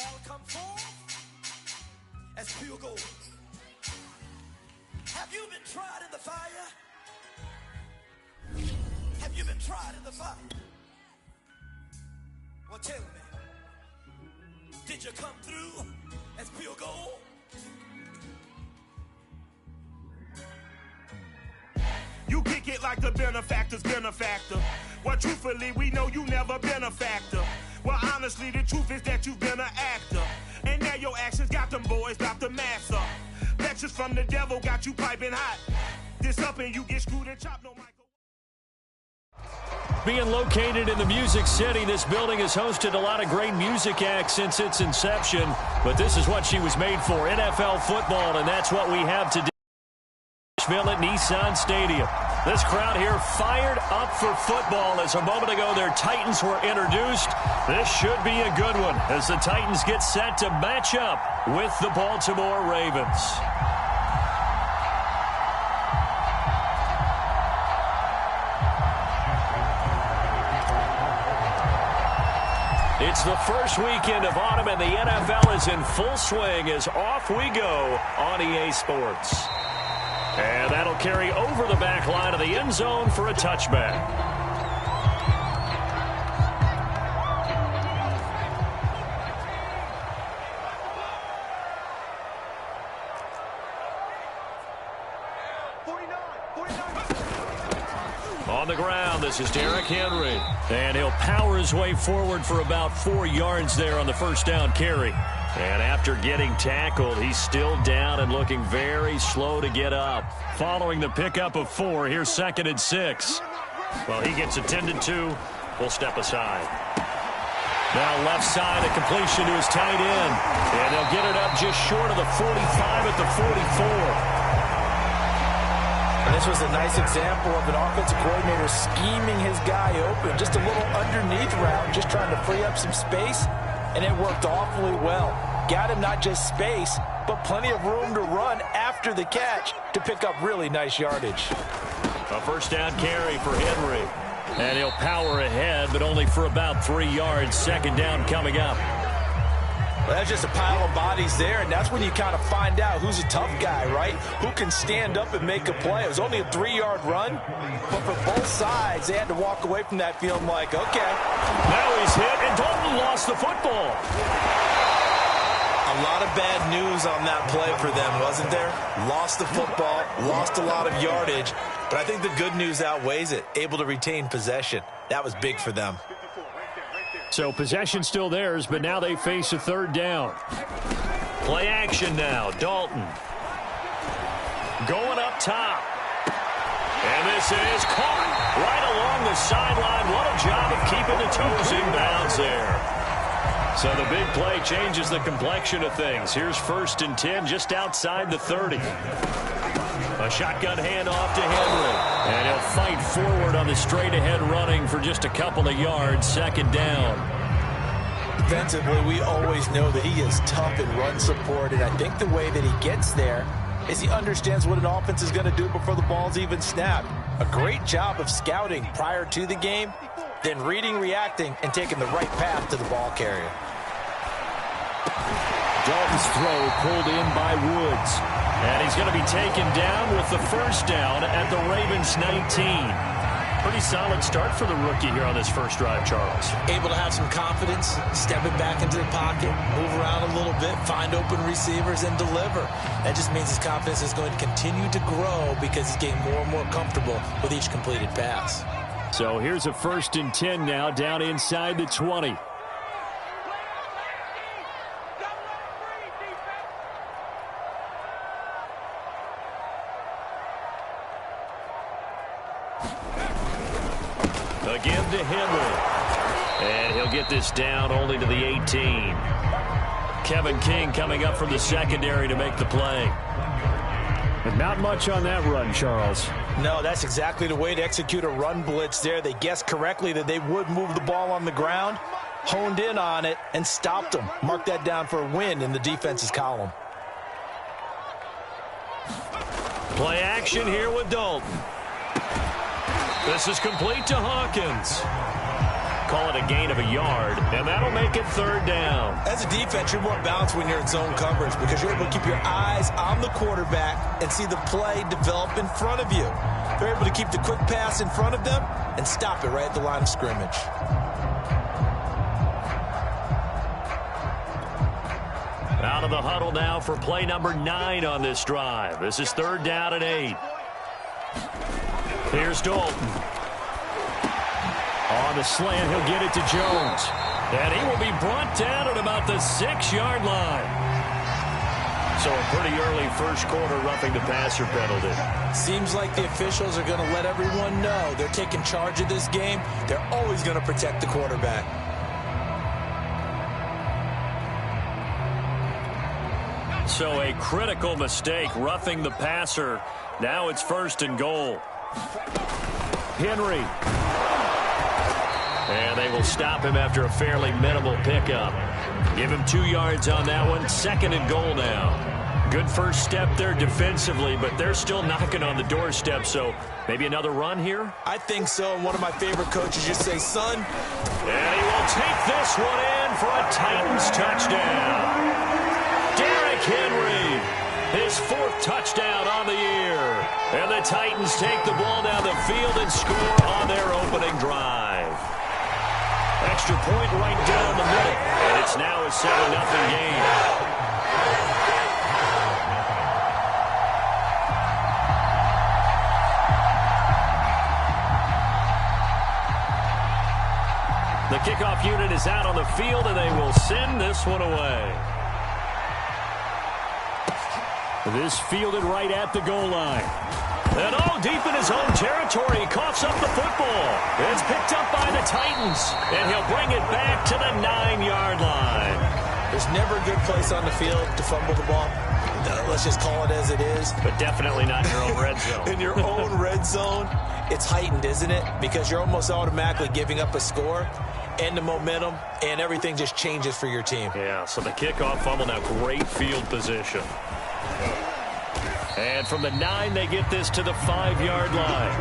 shall come forth as pure gold. Have you been tried in the fire? Have you been tried in the fire? Well, tell me, did you come through as pure gold? You kick it like the benefactor's benefactor. Well, truthfully, we know you never been a factor. Well, honestly, the truth is that you've been an actor. And now your actions got them boys about to mass up. Lectures from the devil got you piping hot. This up and you get screwed and chopped, no Michael. Being located in the Music City, this building has hosted a lot of great music acts since its inception. But this is what she was made for, NFL football, and that's what we have today. At Nissan Stadium. This crowd here fired up for football as a moment ago their Titans were introduced. This should be a good one as the Titans get set to match up with the Baltimore Ravens. It's the first weekend of autumn and the NFL is in full swing as off we go on EA Sports. And that'll carry over the back line of the end zone for a touchback. On the ground, this is Derrick Henry. And he'll power his way forward for about 4 yards there on the first down carry. And after getting tackled, he's still down and looking very slow to get up. Following the pickup of 4, here's 2nd and 6. Well, he gets attended to. We'll step aside. Now left side, a completion to his tight end. And they'll get it up just short of the 45 at the 44. And this was a nice example of an offensive coordinator scheming his guy open. Just a little underneath route, just trying to free up some space. And it worked awfully well. Got him not just space, but plenty of room to run after the catch to pick up really nice yardage. A first down carry for Henry. And he'll power ahead, but only for about 3 yards. 2nd down coming up. Well, that's just a pile of bodies there, and that's when you kind of find out who's a tough guy, right? Who can stand up and make a play. It was only a 3-yard run, but for both sides, they had to walk away from that feeling like, okay. Now he's hit, and Dalton lost the football. A lot of bad news on that play for them, wasn't there? Lost the football, lost a lot of yardage, but I think the good news outweighs it. Able to retain possession. That was big for them. So possession still theirs, but now they face a 3rd down. Play action now. Dalton going up top. And this is caught right along the sideline. What a job of keeping the toes in bounds there. So the big play changes the complexion of things. Here's 1st and 10 just outside the 30. A shotgun handoff to Henry. And he'll fight forward on the straight-ahead running for just a couple of yards. 2nd down. Defensively, we always know that he is tough in run support, and I think the way that he gets there is he understands what an offense is going to do before the ball's even snapped. A great job of scouting prior to the game, then reading, reacting, and taking the right path to the ball carrier. Dalton's throw pulled in by Woods. And he's going to be taken down with the first down at the Ravens 19. Pretty solid start for the rookie here on this first drive, Charles. Able to have some confidence, stepping back into the pocket, move around a little bit, find open receivers, and deliver. That just means his confidence is going to continue to grow because he's getting more and more comfortable with each completed pass. So here's a 1st and 10 now down inside the 20. Again to Henry. And he'll get this down only to the 18. Kevin King coming up from the secondary to make the play. But not much on that run, Charles. No, that's exactly the way to execute a run blitz there. They guessed correctly that they would move the ball on the ground, honed in on it, and stopped them. Mark that down for a win in the defense's column. Play action here with Dalton. This is complete to Hawkins. call it a gain of a yard, and that'll make it 3rd down. As a defense, you're more balanced when you're in zone coverage because you're able to keep your eyes on the quarterback and see the play develop in front of you. They're able to keep the quick pass in front of them and stop it right at the line of scrimmage. Out of the huddle now for play number 9 on this drive. This is 3rd down and 8. Here's Dalton. On the slant, he'll get it to Jones. And he will be brought down at about the 6-yard line. So a pretty early first quarter roughing the passer penalty. Seems like the officials are going to let everyone know they're taking charge of this game. They're always going to protect the quarterback. So a critical mistake roughing the passer. Now it's 1st and goal. Henry. And they will stop him after a fairly minimal pickup. Give him 2 yards on that one. 2nd and goal now. Good first step there defensively, but they're still knocking on the doorstep, so maybe another run here? I think so, and one of my favorite coaches just say, son. And he will take this one in for a Titans touchdown. Derrick Henry, his 4th touchdown on the year. And the Titans take the ball down the field and score on their opening drive. Extra point right down the middle. And it's now a 7-0 game. The kickoff unit is out on the field, and they will send this one away. This fielded right at the goal line. And deep in his own territory, he coughs up the football. It's picked up by the Titans, and he'll bring it back to the 9-yard line. There's never a good place on the field to fumble the ball. Let's just call it as it is. But definitely not in your own red zone. In your own red zone, it's heightened, isn't it? Because you're almost automatically giving up a score and the momentum, and everything just changes for your team. Yeah, so the kickoff fumble, now great field position. And from the 9, they get this to the 5-yard line.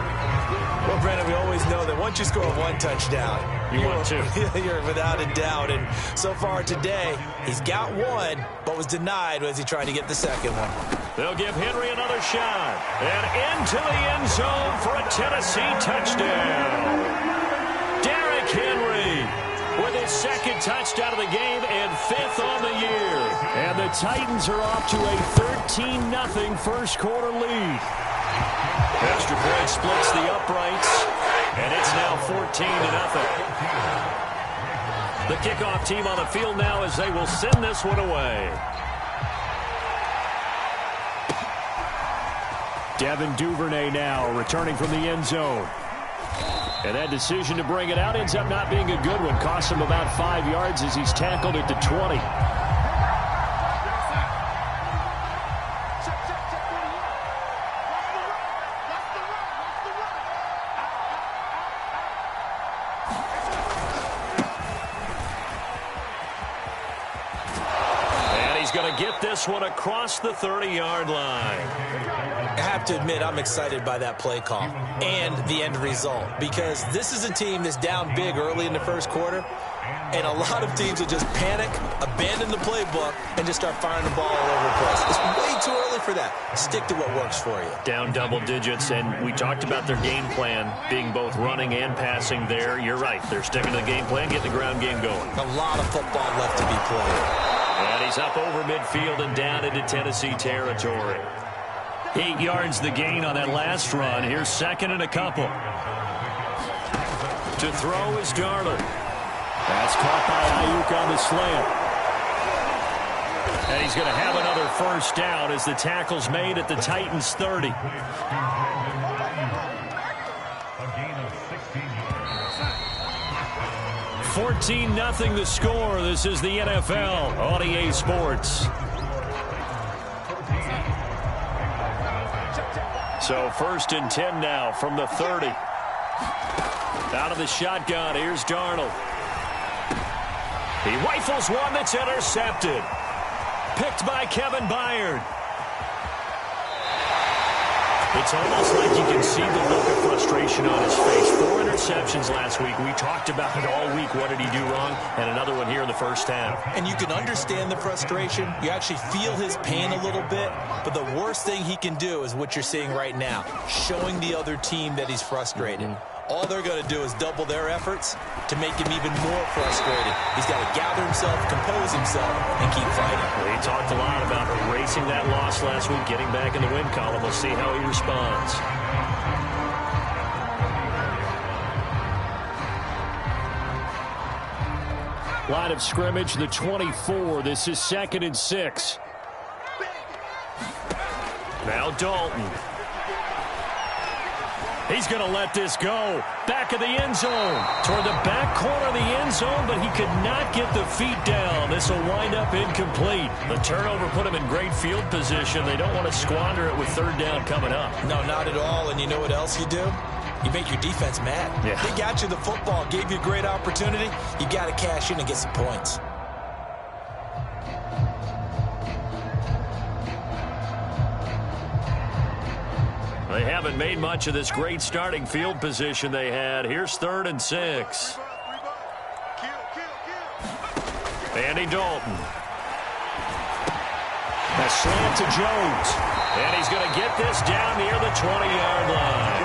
Well, Brandon, we always know that once you score 1 touchdown, you want 2. You're without a doubt. And so far today, he's got 1, but was denied as he tried to get the 2nd one. They'll give Henry another shot. And into the end zone for a Tennessee touchdown. Derrick Henry with his 2nd touchdown of the game and 5th on the year. And the Titans are off to a 13-0 first quarter lead. Extra point splits the uprights, and it's now 14-0. The kickoff team on the field now as they will send this one away. Devin Duvernay now returning from the end zone. And that decision to bring it out ends up not being a good one. Costs him about 5 yards as he's tackled at the 20. And he's going to get this one across the 30-yard line. I have to admit, I'm excited by that play call and the end result, because this is a team that's down big early in the first quarter, and a lot of teams will just panic, abandon the playbook, and just start firing the ball all over the place. It's way too early for that. Stick to what works for you. Down double digits, and we talked about their game plan being both running and passing there. You're right. They're sticking to the game plan, getting the ground game going. A lot of football left to be played. And he's up over midfield and down into Tennessee territory. 8 yards the gain on that last run. Here's 2nd and a couple. To throw is Darnold. That's caught by Ayuk on the slant. And he's going to have another first down as the tackle's made at the Titans' 30. 14-0 the score. This is the NFL on EA Sports. So 1st and 10 now from the 30. Out of the shotgun, here's Darnold. He rifles one that's intercepted. Picked by Kevin Byard. It's almost like you can see the look of frustration on his face. 4 interceptions last week. We talked about it all week. What did he do wrong? And another one here in the first half. And you can understand the frustration. You actually feel his pain a little bit. But the worst thing he can do is what you're seeing right now, showing the other team that he's frustrated. All they're going to do is double their efforts to make him even more frustrated. He's got to gather himself, compose himself, and keep fighting. Well, he talked a lot about erasing that loss last week, getting back in the win column. We'll see how he responds. Line of scrimmage, the 24. This is 2nd and 6. Now Dalton. He's going to let this go. Back of the end zone. Toward the back corner of the end zone, but he could not get the feet down. This will wind up incomplete. The turnover put him in great field position. They don't want to squander it with 3rd down coming up. No, not at all. And you know what else you do? You make your defense mad. Yeah. They got you the football, gave you a great opportunity. You got to cash in and get some points. They haven't made much of this great starting field position they had. Here's 3rd and 6. Andy Dalton. A slant to Jones. And he's going to get this down near the 20-yard line.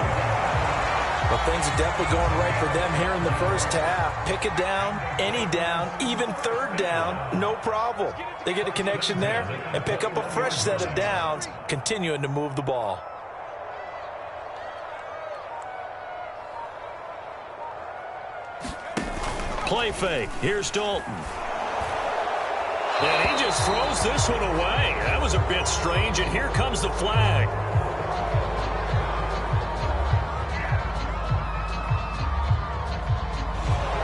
Well, things are definitely going right for them here in the first half. Pick it down, any down, even 3rd down, no problem. They get a connection there and pick up a fresh set of downs, continuing to move the ball. Play fake. Here's Dalton. And he just throws this one away. That was a bit strange, and here comes the flag.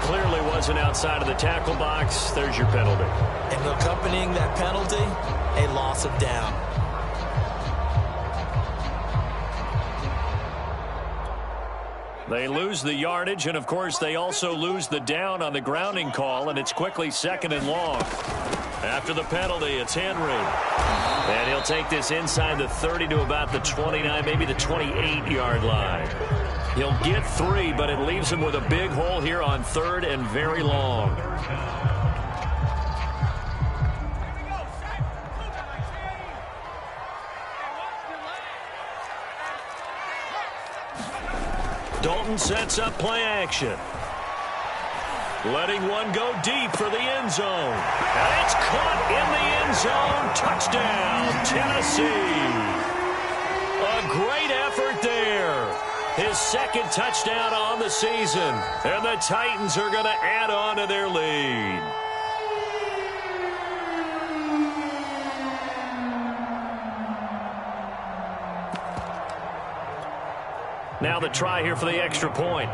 Clearly wasn't outside of the tackle box. There's your penalty. And accompanying that penalty, a loss of down. They lose the yardage, and, of course, they also lose the down on the grounding call, and it's quickly 2nd and long. After the penalty, it's Henry. And he'll take this inside the 30 to about the 29, maybe the 28-yard line. He'll get 3, but it leaves him with a big hole here on 3rd and very long. Dalton sets up play action. Letting one go deep for the end zone. And it's caught in the end zone. Touchdown, Tennessee. A great effort there. His 2nd touchdown on the season. And the Titans are going to add on to their lead. Now the try here for the extra point.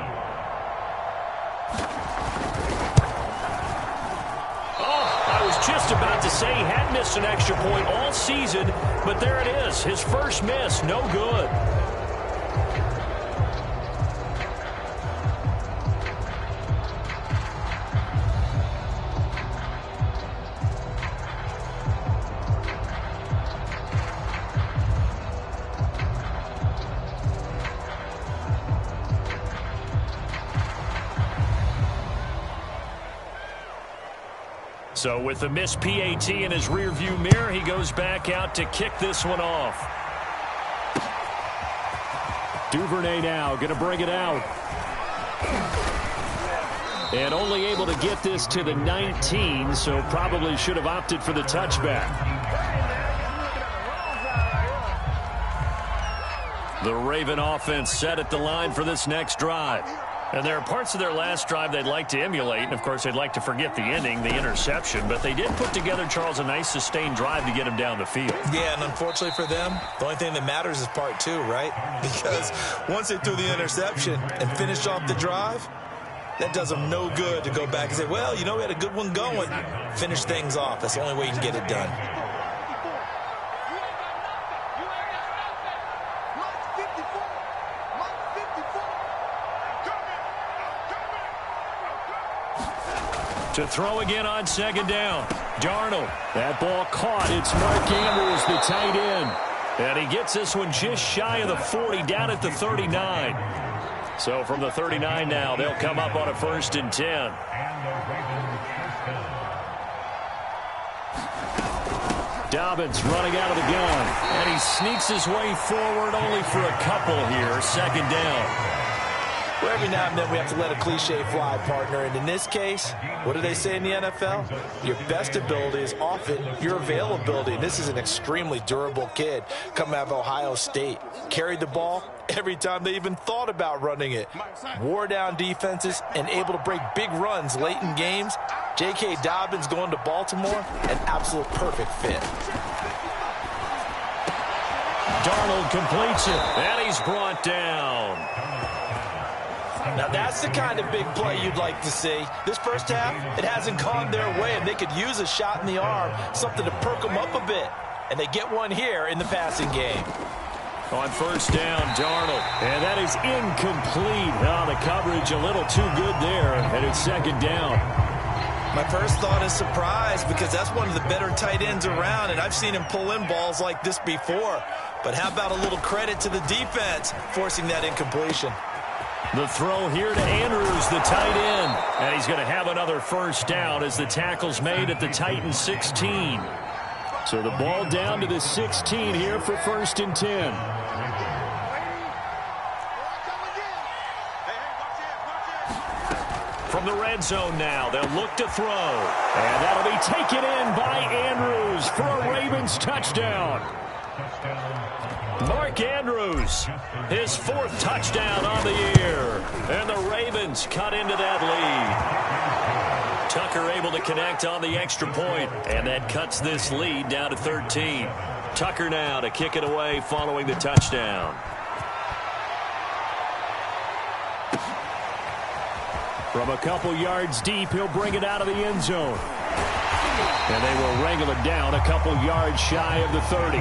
Oh, I was just about to say he had missed an extra point all season, but there it is. His first miss, no good. So with the missed PAT in his rearview mirror, he goes back out to kick this one off. Duvernay now going to bring it out. And only able to get this to the 19, so probably should have opted for the touchback. The Raven offense set at the line for this next drive. And there are parts of their last drive they'd like to emulate. And, of course, they'd like to forget the ending, the interception. But they did put together, Charles, a nice sustained drive to get him down the field. Yeah, and unfortunately for them, the only thing that matters is part 2, right? Because once they threw the interception and finished off the drive, that does them no good to go back and say, well, you know, we had a good one going. Finish things off. That's the only way you can get it done. To throw again on 2nd down. Darnold. That ball caught. It's Mark Andrews, the tight end. And he gets this one just shy of the 40, down at the 39. So from the 39 now, they'll come up on a 1st and 10. Dobbins running out of the gun, and he sneaks his way forward only for a couple here. 2nd down. Well, every now and then we have to let a cliche fly, partner. And in this case, what do they say in the NFL? Your best ability is often your availability. And this is an extremely durable kid coming out of Ohio State. Carried the ball every time they even thought about running it. Wore down defenses and able to break big runs late in games. J.K. Dobbins going to Baltimore, an absolute perfect fit. Darnold completes it, and he's brought down. Now that's the kind of big play you'd like to see. This first half, it hasn't gone their way, and they could use a shot in the arm, something to perk them up a bit. And they get one here in the passing game. On 1st down, Darnold. And that is incomplete. Oh, the coverage a little too good there, and it's 2nd down. My first thought is surprise, because that's one of the better tight ends around, and I've seen him pull in balls like this before. But how about a little credit to the defense forcing that incompletion? The throw here to Andrews, the tight end. And he's going to have another 1st down as the tackle's made at the Titans' 16. So the ball down to the 16 here for 1st and 10. From the red zone now, they'll look to throw. And that'll be taken in by Andrews for a Ravens touchdown. Mark Andrews, his 4th touchdown on the year. And the Ravens cut into that lead. Tucker able to connect on the extra point, and that cuts this lead down to 13. Tucker now to kick it away following the touchdown. From a couple yards deep, he'll bring it out of the end zone. And they will wrangle it down a couple yards shy of the 30.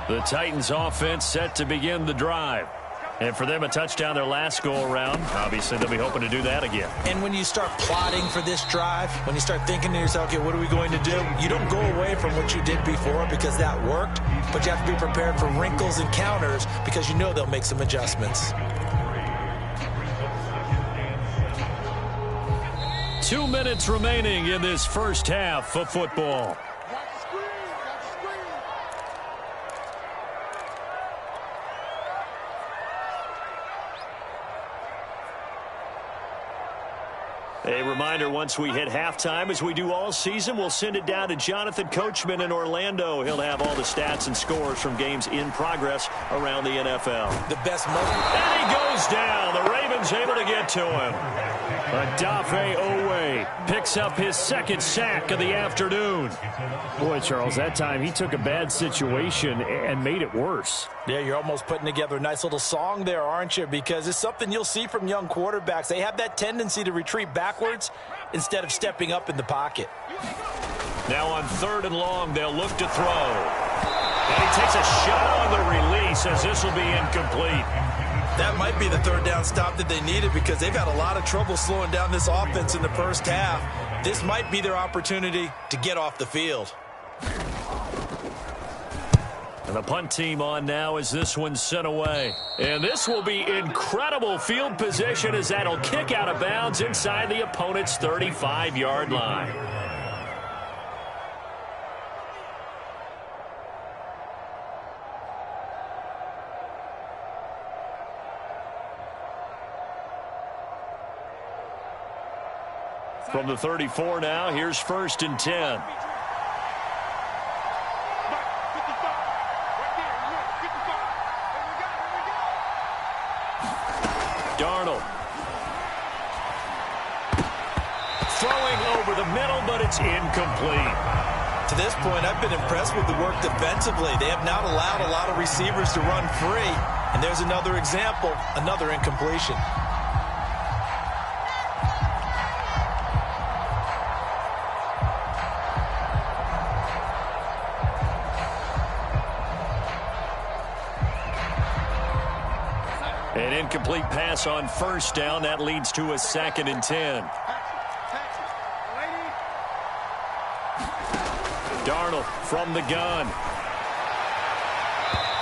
The Titans offense set to begin the drive. And for them, a touchdown their last go-around. Obviously, they'll be hoping to do that again. And when you start plotting for this drive, when you start thinking to yourself, okay, what are we going to do? You don't go away from what you did before because that worked, but you have to be prepared for wrinkles and counters because you know they'll make some adjustments. 2 minutes remaining in this first half of football. A reminder, once we hit halftime, as we do all season, we'll send it down to Jonathan Coachman in Orlando. He'll have all the stats and scores from games in progress around the NFL. The best moment. And he goes down. The Ravens able to get to him. Odafe Owe picks up his 2nd sack of the afternoon. Boy, Charles, that time he took a bad situation and made it worse. Yeah, you're almost putting together a nice little song there, aren't you? Because it's something you'll see from young quarterbacks. They have that tendency to retreat backwards instead of stepping up in the pocket. Now on 3rd and long, they'll look to throw. And he takes a shot on the release as this will be incomplete. That might be the 3rd down stop that they needed because they've had a lot of trouble slowing down this offense in the first half. This might be their opportunity to get off the field. And the punt team on now as this one's sent away. And this will be incredible field position as that'll kick out of bounds inside the opponent's 35-yard line. From the 34 now, here's 1st and 10. Darnold. Throwing over the middle, but it's incomplete. To this point, I've been impressed with the work defensively. They have not allowed a lot of receivers to run free. And there's another example, another incompletion. An incomplete pass on first down. That leads to a 2nd and 10. Darnold from the gun.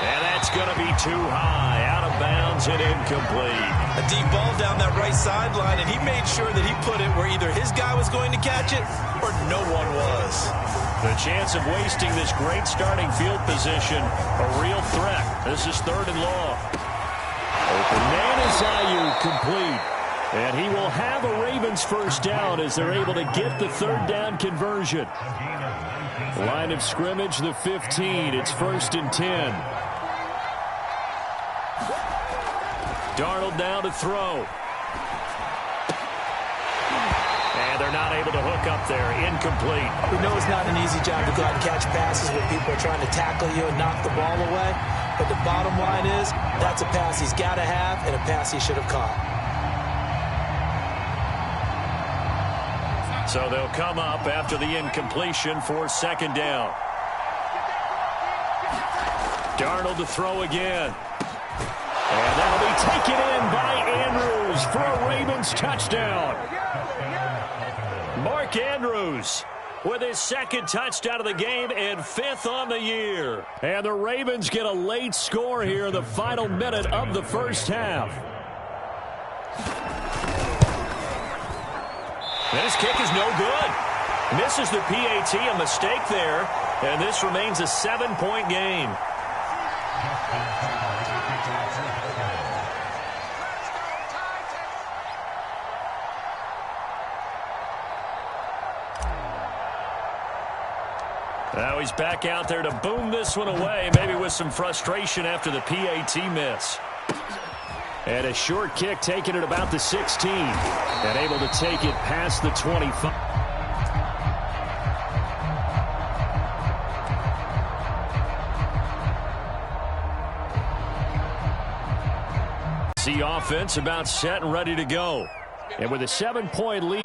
And that's going to be too high. Out of bounds and incomplete. A deep ball down that right sideline, and he made sure that he put it where either his guy was going to catch it or no one was. The chance of wasting this great starting field position, a real threat. This is 3rd and long. Open man is Ayuk, complete. And he will have a Ravens first down as they're able to get the 3rd down conversion. Line of scrimmage, the 15. It's 1st and 10. Darnold down to throw. And they're not able to hook up there. Incomplete. We know it's not an easy job to go out and catch passes when people are trying to tackle you and knock the ball away. But the bottom line is, that's a pass he's got to have and a pass he should have caught. So they'll come up after the incompletion for 2nd down. Darnold to throw again. And that'll be taken in by Andrews for a Ravens touchdown. Mark Andrews with his 2nd touchdown of the game and 5th on the year. And the Ravens get a late score here in the final minute of the first half. And his kick is no good. Misses the PAT, a mistake there. And this remains a 7-point game. Now he's back out there to boom this one away, maybe with some frustration after the PAT miss. And a short kick taken at about the 16. And able to take it past the 25. The offense about set and ready to go. And with a 7-point lead.